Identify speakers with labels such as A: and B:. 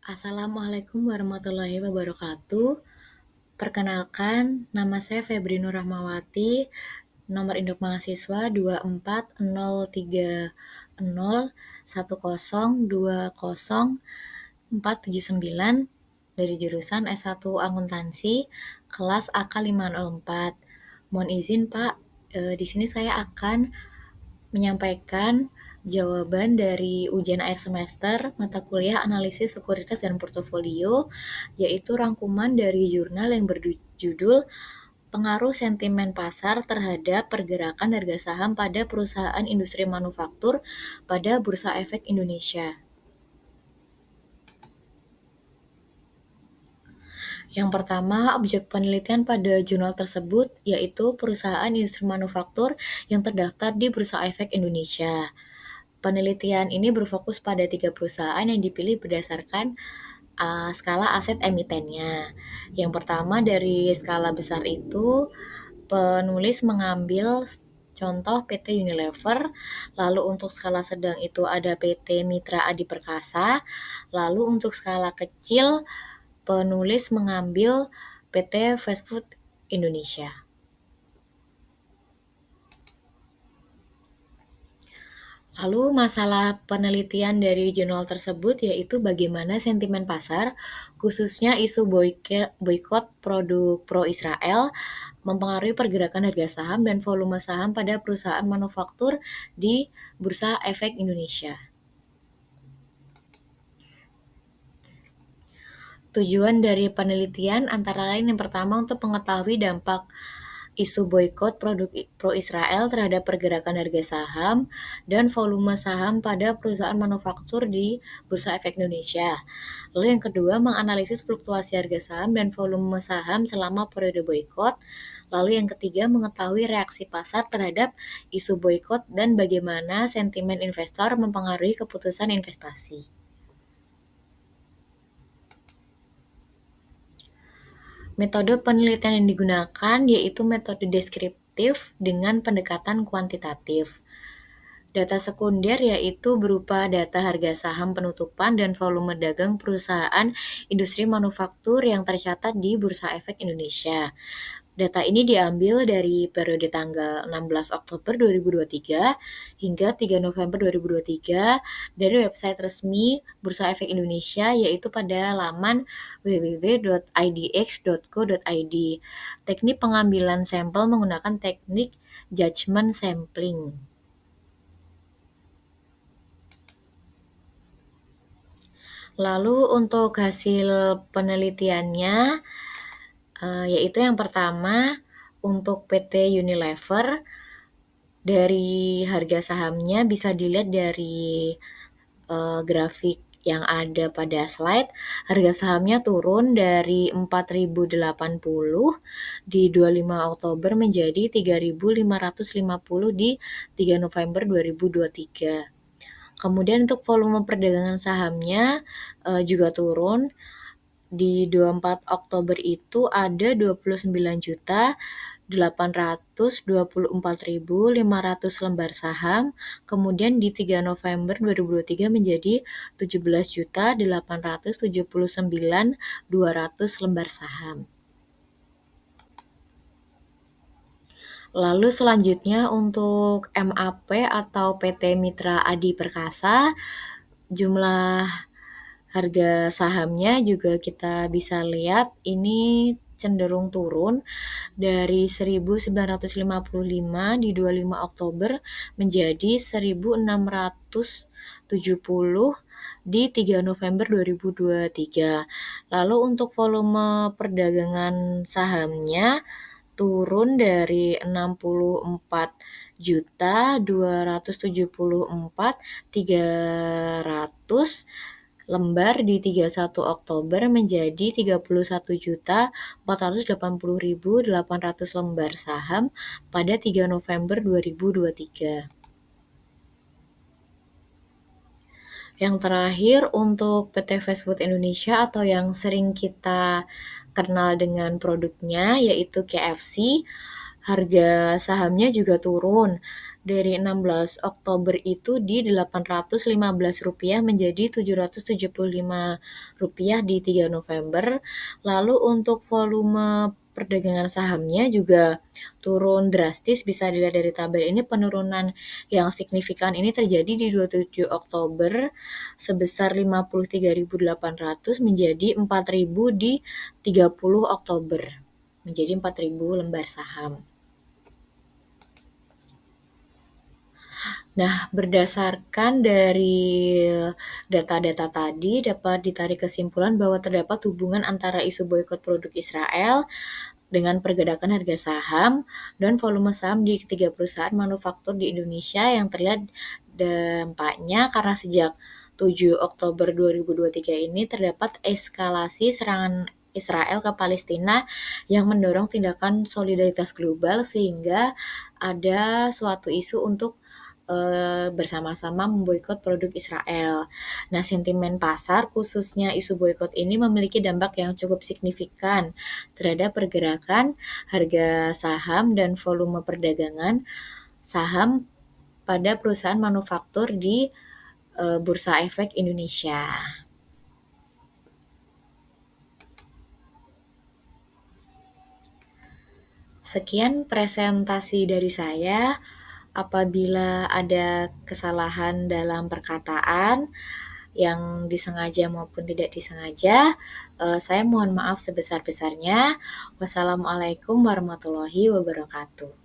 A: Assalamualaikum warahmatullahi wabarakatuh. Perkenalkan, nama saya Febri Nur Rahmawati, nomor induk mahasiswa 240301020479 dari jurusan S1 Akuntansi, kelas AK504. Mohon izin Pak, di sini saya akan menyampaikan jawaban dari ujian akhir semester mata kuliah analisis sekuritas dan portofolio, yaitu rangkuman dari jurnal yang berjudul Pengaruh Sentimen Pasar Terhadap Pergerakan Harga Saham pada Perusahaan Industri Manufaktur pada Bursa Efek Indonesia. Yang pertama, objek penelitian pada jurnal tersebut yaitu perusahaan industri manufaktur yang terdaftar di Bursa Efek Indonesia. Penelitian ini berfokus pada 3 perusahaan yang dipilih berdasarkan skala aset emitennya. Yang pertama dari skala besar itu, penulis mengambil contoh PT Unilever, lalu untuk skala sedang itu ada PT Mitra Adi Perkasa, lalu untuk skala kecil penulis mengambil PT Fast Food Indonesia. Lalu masalah penelitian dari jurnal tersebut yaitu bagaimana sentimen pasar, khususnya isu boikot produk pro-Israel, mempengaruhi pergerakan harga saham dan volume saham pada perusahaan manufaktur di Bursa Efek Indonesia. Tujuan dari penelitian antara lain yang pertama untuk mengetahui dampak isu boikot produk pro-Israel terhadap pergerakan harga saham dan volume saham pada perusahaan manufaktur di Bursa Efek Indonesia. Lalu yang kedua, menganalisis fluktuasi harga saham dan volume saham selama periode boikot. Lalu yang ketiga, mengetahui reaksi pasar terhadap isu boikot dan bagaimana sentimen investor mempengaruhi keputusan investasi. Metode penelitian yang digunakan yaitu metode deskriptif dengan pendekatan kuantitatif. Data sekunder yaitu berupa data harga saham penutupan dan volume dagang perusahaan industri manufaktur yang tercatat di Bursa Efek Indonesia. Data ini diambil dari periode tanggal 16 Oktober 2023 hingga 3 November 2023 dari website resmi Bursa Efek Indonesia yaitu pada laman www.idx.co.id. Teknik pengambilan sampel menggunakan teknik judgment sampling. Lalu untuk hasil penelitiannya, yaitu yang pertama untuk PT Unilever, dari harga sahamnya bisa dilihat dari grafik yang ada pada slide, harga sahamnya turun dari 4.080 di 25 Oktober menjadi 3.550 di 3 November 2023. Kemudian untuk volume perdagangan sahamnya juga turun. Di 24 Oktober itu ada 29.824.500 lembar saham, kemudian di 3 November 2023 menjadi 17.879.200 lembar saham. Lalu selanjutnya untuk MAP atau PT Mitra Adi Perkasa, jumlah harga sahamnya juga kita bisa lihat ini cenderung turun dari 1.955 di 25 Oktober menjadi 1.670 di 3 November 2023. Lalu untuk volume perdagangan sahamnya turun dari 64.274.300 lembar di 31 Oktober menjadi 31.480.800 lembar saham pada 3 November 2023. Yang terakhir untuk PT Fast Food Indonesia atau yang sering kita kenal dengan produknya yaitu KFC, harga sahamnya juga turun dari 16 Oktober itu di Rp815 menjadi Rp775 di 3 November. Lalu untuk volume perdagangan sahamnya juga turun drastis, bisa dilihat dari tabel ini penurunan yang signifikan ini terjadi di 27 Oktober sebesar 53.800 menjadi 4.000 di 30 Oktober, menjadi 4.000 lembar saham. Nah, berdasarkan dari data-data tadi dapat ditarik kesimpulan bahwa terdapat hubungan antara isu boikot produk Israel dengan pergerakan harga saham dan volume saham di ketiga perusahaan manufaktur di Indonesia yang terlihat dampaknya karena sejak 7 Oktober 2023 ini terdapat eskalasi serangan Israel ke Palestina yang mendorong tindakan solidaritas global sehingga ada suatu isu untuk bersama-sama memboikot produk Israel. Nah, sentimen pasar khususnya isu boikot ini memiliki dampak yang cukup signifikan terhadap pergerakan harga saham dan volume perdagangan saham pada perusahaan manufaktur di Bursa Efek Indonesia. Sekian presentasi dari saya. Apabila ada kesalahan dalam perkataan yang disengaja maupun tidak disengaja, saya mohon maaf sebesar-besarnya. Wassalamualaikum warahmatullahi wabarakatuh.